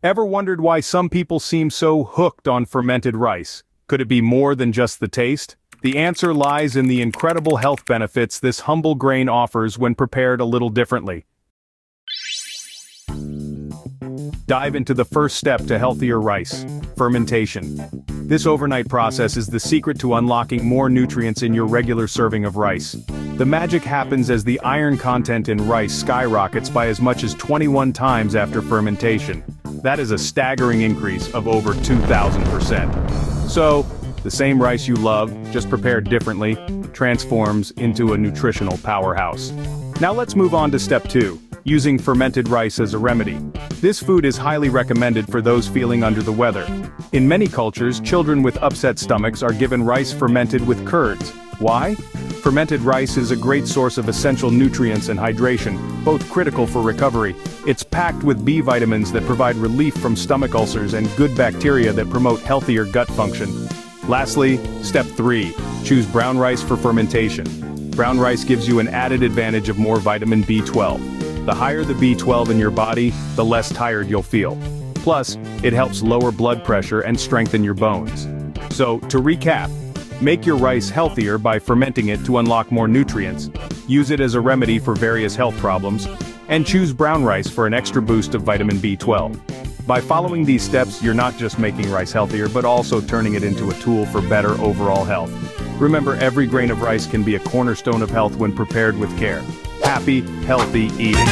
Ever wondered why some people seem so hooked on fermented rice? Could it be more than just the taste? The answer lies in the incredible health benefits this humble grain offers when prepared a little differently. Dive into the first step to healthier rice: fermentation. This overnight process is the secret to unlocking more nutrients in your regular serving of rice. The magic happens as the iron content in rice skyrockets by as much as 21 times after fermentation. That is a staggering increase of over 2,000%. So, the same rice you love, just prepared differently, transforms into a nutritional powerhouse. Now let's move on to step 2, using fermented rice as a remedy. This food is highly recommended for those feeling under the weather. In many cultures, children with upset stomachs are given rice fermented with curds. Why? Fermented rice is a great source of essential nutrients and hydration, both critical for recovery. It's packed with B vitamins that provide relief from stomach ulcers and good bacteria that promote healthier gut function. Lastly, step 3, choose brown rice for fermentation. Brown rice gives you an added advantage of more vitamin B12. The higher the B12 in your body, the less tired you'll feel. Plus, it helps lower blood pressure and strengthen your bones. So, to recap, make your rice healthier by fermenting it to unlock more nutrients, use it as a remedy for various health problems, and choose brown rice for an extra boost of vitamin B12. By following these steps, you're not just making rice healthier, but also turning it into a tool for better overall health. Remember, every grain of rice can be a cornerstone of health when prepared with care. Happy, healthy eating.